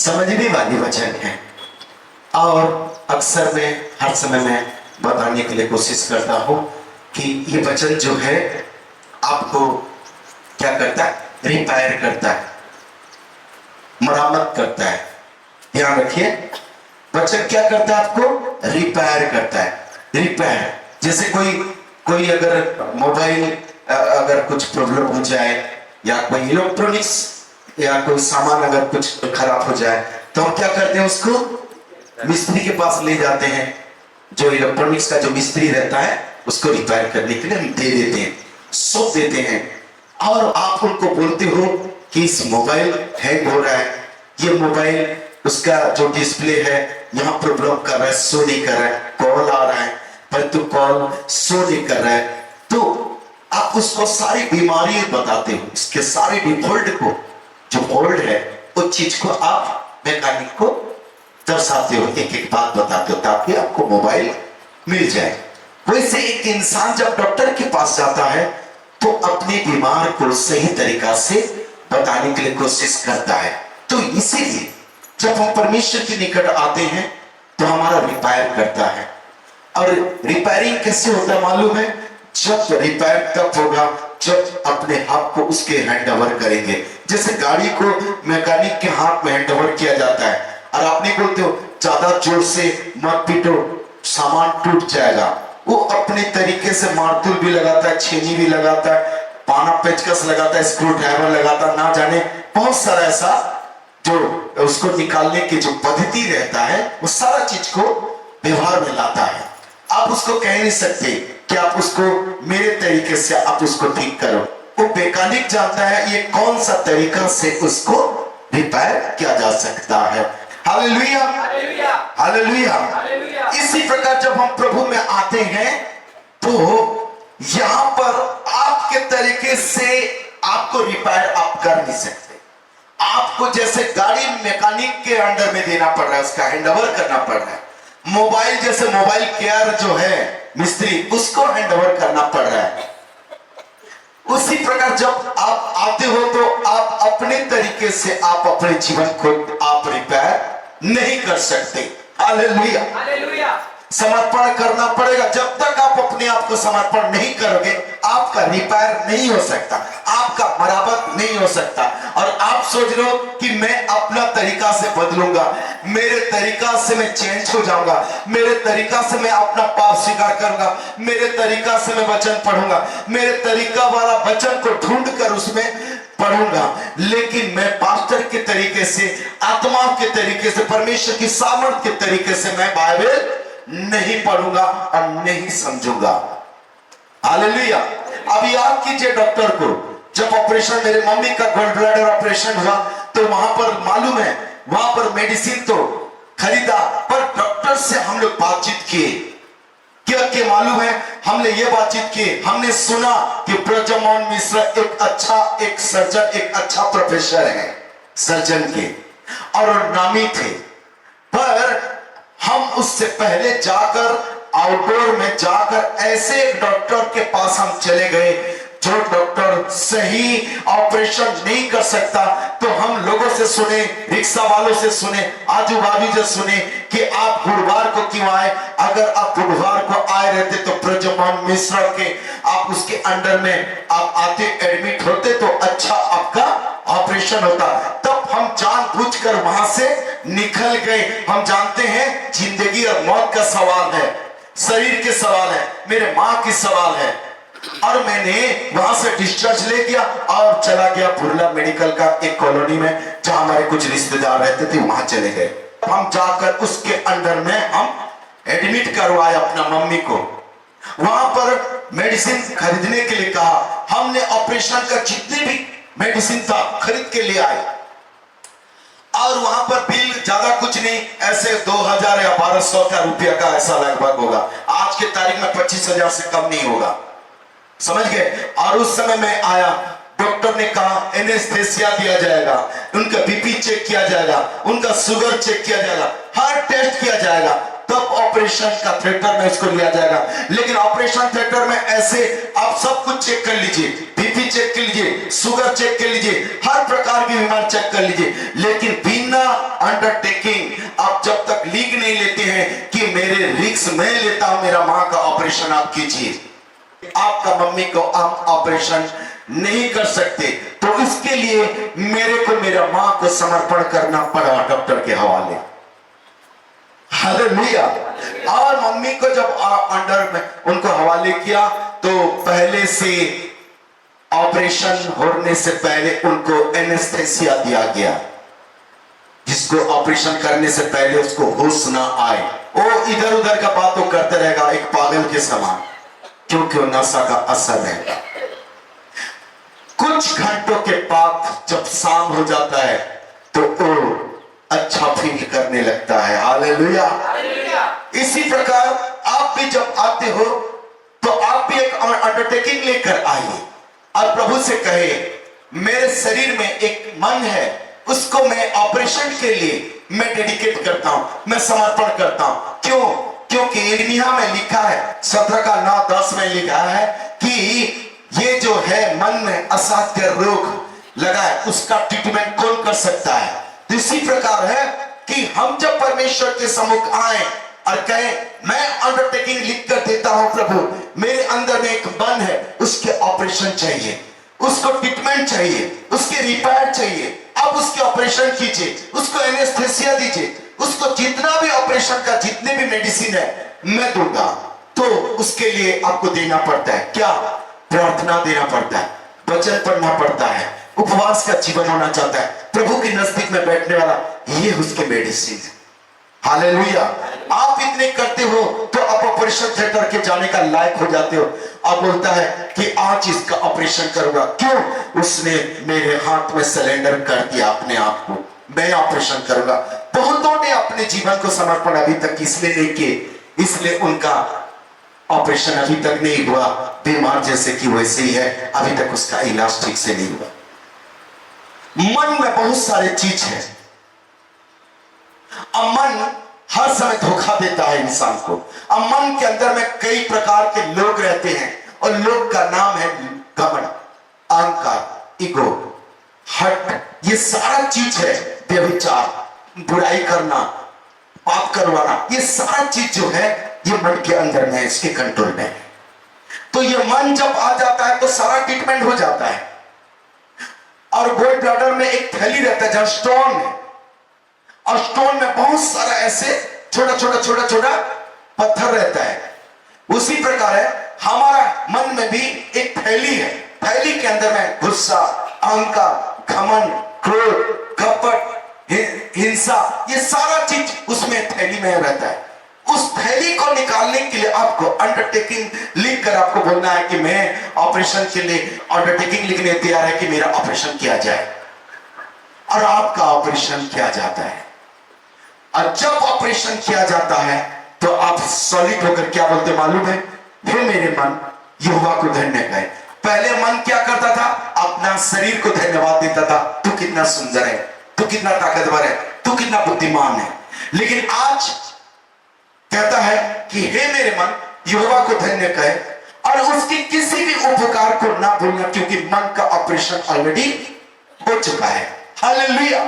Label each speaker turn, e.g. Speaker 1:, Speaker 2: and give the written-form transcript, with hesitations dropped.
Speaker 1: समझने वाली वचन है और अक्सर मैं हर समय में बताने के लिए कोशिश करता हूं कि ये वचन जो है आपको क्या करता है, रिपेयर करता है, मरम्मत करता है। ध्यान रखिए, वचन क्या करता है, आपको रिपेयर करता है। रिपेयर जैसे कोई अगर मोबाइल अगर कुछ प्रॉब्लम हो जाए या कोई इलेक्ट्रॉनिक्स या कोई सामान अगर कुछ खराब हो जाए तो हम क्या करते हैं, उसको मिस्त्री के पास ले जाते हैं। जो इलेक्ट्रॉनिक्स का जो मिस्त्री रहता है उसको रिपेयर करने के लिए हम दे देते हैं, सौंप देते हैं। और आप उनको बोलते हो कि इस मोबाइल हैंग हो रहा है, ये मोबाइल उसका जो डिस्प्ले है यहाँ प्रॉब्लम कर रहा है, शो नहीं कर रहा है, कॉल आ रहा है परंतु कॉल शो नहीं कर रहा है। तो आप उसको सारी बीमारी बताते हो, इसके सारे डिफॉल्ट को जो फॉल्ट है उस चीज को आप मैकेनिक को दर्शाते हो, एक एक बात बताते हो ताकि आपको मोबाइल मिल जाए। वैसे एक इंसान जब डॉक्टर के पास जाता है तो अपने बीमार को सही तरीका से बताने के लिए कोशिश करता है। तो इसीलिए जब हम परमेश्वर के निकट आते हैं तो हमारा रिपेयर करता है। और रिपेयरिंग कैसे होता है मालूम है? जब रिपेयर तब होगा जब अपने हाथ को उसके हैंड ओवर करेंगे। जैसे गाड़ी को मैकेनिक के हाथ में हैंड ओवर किया जाता है और आप नहीं बोलते हो ज्यादा जोर से मत पीटो सामान टूट जाएगा, वो अपने तरीके से मारतूल भी लगाता है, छेनी भी लगाता है, पाना पेचकस लगाता है, स्क्रू ड्राइवर लगाता है, ना जाने बहुत सारा ऐसा जो उसको निकालने की जो पद्धति रहता है वो सारा चीज को व्यवहार में लाता है। आप उसको कह नहीं सकते कि आप उसको मेरे तरीके से आप उसको ठीक करो। वो मैकेनिक जानता है ये कौन सा तरीका से उसको रिपेयर किया जा सकता है। Hallelujah, hallelujah. इसी प्रकार जब हम प्रभु में आते हैं तो यहां पर आपके तरीके से आपको रिपेयर आप कर नहीं सकते। आपको जैसे गाड़ी मैकेनिक के अंडर में देना पड़ रहा है, उसका हैंडओवर करना पड़ रहा है। मोबाइल जैसे मोबाइल केयर जो है मिस्त्री, उसको हैंडओवर करना पड़ रहा है। उसी प्रकार जब आप आते हो तो आप अपने तरीके से आप अपने जीवन को आप रिपेयर नहीं कर सकते। Hallelujah, hallelujah. समर्पण करना पड़ेगा। जब तक आप अपने आप को समर्पण नहीं करोगे आपका रिपेयर नहीं हो सकता, आपका मरम्मत नहीं हो सकता। और आप सोच रहे हो कि मैं अपना तरीका से बदलूंगा, मेरे तरीका से मैं चेंज हो जाऊंगा, मेरे तरीका से मैं अपना पाप स्वीकार करूंगा, मेरे तरीका से मैं वचन पढ़ूंगा, मेरे तरीका वाला वचन को ढूंढ कर उसमें पढ़ूंगा। लेकिन मैं पास्टर के तरीके से, आत्मा के तरीके से, परमेश्वर की सामर्थ के तरीके से मैं बाइबल नहीं पढ़ूंगा और नहीं समझूंगा। हालेलुया। अब याद कीजिए डॉक्टर को जब ऑपरेशन, मेरे मम्मी का गोल्ड ब्लैडर ऑपरेशन हुआ तो वहां पर मालूम है वहां पर मेडिसिन तो खरीदा पर डॉक्टर से हम लोग बातचीत किए। क्या मालूम है, हमने ये बातचीत की, हमने सुना कि ब्रजमोहन मिश्रा एक सर्जन, एक अच्छा प्रोफेसर है सर्जन के और नामी थे। पर हम उससे पहले जाकर आउटडोर में जाकर ऐसे एक डॉक्टर के पास हम चले गए जो डॉक्टर सही ऑपरेशन नहीं कर सकता। तो हम लोगों से सुने, रिक्शा वालों से सुने, आजू बाजू से सुने कि आप गुरुवार को क्यों आए। अगर आप गुरुवार को आए रहते तो ब्रजमोहन मिश्रा के आप उसके अंडर में आप आते, एडमिट होते तो अच्छा आपका ऑपरेशन होता। तब हम जानबूझकर वहां से निकल गए। हम जानते हैं जिंदगी और मौत का सवाल है, शरीर के सवाल है, मेरे माँ की सवाल है। और मैंने वहां से डिस्चार्ज ले गया और चला गया बुर्ला मेडिकल का एक कॉलोनी में जहां हमारे कुछ रिश्तेदार रहते थे, वहां चले गए। हम जाकर उसके अंडर में हम एडमिट करवाए अपना मम्मी को। वहां पर मेडिसिन खरीदने के लिए कहा। हमने ऑपरेशन का जितने भी मेडिसिन था खरीद के ले आए और वहां पर बिल ज्यादा कुछ नहीं, ऐसे 2000 या 1200 का रुपया का ऐसा लगभग होगा। आज के तारीख में 25,000 से कम नहीं होगा, समझ गए। और उस समय में आया, डॉक्टर ने कहा एनेस्थेसिया दिया जाएगा, उनका बीपी चेक किया जाएगा, उनका शुगर चेक किया जाएगा, हर टेस्ट किया जाएगा, तब ऑपरेशन का थिएटर में इसको लिया जाएगा। लेकिन ऑपरेशन थिएटर में ऐसे आप सब कुछ चेक कर लीजिए, बीपी चेक कर लीजिए, शुगर चेक कर लीजिए, हर प्रकार की बीमारी चेक कर लीजिए, लेकिन बिना अंडरटेकिंग आप जब तक लीग नहीं लेते हैं कि मेरे रिस्क मैं लेता हूं, मेरा मां का ऑपरेशन आप कीजिए, आपका मम्मी को आप ऑपरेशन नहीं कर सकते, तो इसके लिए मेरे को मेरा मां को समर्पण करना पड़ा डॉक्टर के हवाले। हालेलुया। और मम्मी को जब अंडर में उनको हवाले किया तो पहले से ऑपरेशन होने से पहले उनको एनेस्थेसिया दिया गया, जिसको ऑपरेशन करने से पहले उसको होश ना आए, वो इधर उधर का बातों करते रहेगा एक पागल के समान, क्योंकि वो नशा का असर रहेगा। कुछ घंटों के बाद जब शाम हो जाता है तो वो अच्छा फील करने लगता है। हालेलुया। इसी प्रकार आप भी जब आते हो तो आप भी एक अंडरटेकिंग लेकर आइए और प्रभु से कहे मेरे शरीर में एक मन है, उसको मैं ऑपरेशन के लिए मैं डेडिकेट करता हूं, मैं समर्पण करता हूं। क्यों? क्योंकि यिर्मयाह में लिखा है 17:9-10 में लिखा है कि ये जो है मन में असाध्य रोग लगा है, उसका ट्रीटमेंट कौन कर सकता है। तो इसी प्रकार है कि हम जब परमेश्वर के सम्मुख आए और कहें मैं अंडरटेकिंग लिख कर देता हूं प्रभु, मेरे अंदर में एक मन है, उसके ऑपरेशन चाहिए, उसको ट्रीटमेंट चाहिए, उसके रिपेयर चाहिए, आप उसके ऑपरेशन कीजिए, उसको एनेस्थेसिया दीजिए, उसको जितना भी ऑपरेशन का जितने भी मेडिसिन है मैं दूंगा। तो उसके लिए आपको देना पड़ता है क्या? प्रार्थना देना पड़ता है, वचन पढ़ना पड़ता है, उपवास का जीवन होना चाहता है, प्रभु के नजदीक में बैठने वाला, ये उसके मेडिसिन है। हालेलुया। आप इतने करते हो तो आप ऑपरेशन थिएटर के जाने का लायक हो जाते हो। आप बोलता है कि आज इसका ऑपरेशन करूंगा, क्यों? उसने मेरे हाथ में सिलेंडर कर दिया अपने आप को, मैं ऑपरेशन करूंगा। बहुतों ने अपने जीवन को समर्पण अभी तक इसलिए नहीं किए, इसलिए उनका ऑपरेशन अभी तक नहीं हुआ, बीमार जैसे कि वैसे ही है, अभी तक उसका इलाज ठीक से नहीं हुआ। मन में बहुत सारे चीज है और मन हर समय धोखा देता है इंसान को। और मन के अंदर में कई प्रकार के लोग रहते हैं और लोग का नाम है घमंड, अहंकार, ईगो, हट, ये सारा चीज है। व्यभिचार, बुराई करना, पाप करवाना, ये सारा चीज जो है ये मन के अंदर में, इसके कंट्रोल में है। तो ये मन जब आ जाता है तो सारा ट्रीटमेंट हो जाता है। और गोल्ड ब्लैडर में एक थैली रहता है जहां स्टोन है, और स्टोन में बहुत सारा ऐसे छोटा छोटा छोटा छोटा पत्थर रहता है। उसी प्रकार है हमारा मन में भी एक थैली है, थैली के अंदर में गुस्सा, अहंकार, घमंड, क्रोध, कपट, हिंसा, ये सारा चीज उसमें थैली में रहता है। उस थैली को निकालने के लिए आपको अंडरटेकिंग लिखकर आपको बोलना है कि मैं ऑपरेशन के लिए अंडरटेकिंग लिखने तैयार है कि मेरा ऑपरेशन किया जाए, और आपका ऑपरेशन किया जाता है। और जब ऑपरेशन किया जाता है तो आप सॉलिड होकर क्या बोलते मालूम है? हे मेरे मन, यहोवा को धन्य कहे। पहले मन क्या करता था? अपना शरीर को धन्यवाद देता था, तू कितना सुंदर है, तू कितना ताकतवर है, तू कितना बुद्धिमान है। लेकिन आज कहता है कि हे मेरे मन, यहोवा को धन्य कहे और उसकी किसी भी उपकार को ना भूलना, क्योंकि मन का ऑपरेशन ऑलरेडी हो चुका है। हालेलुया।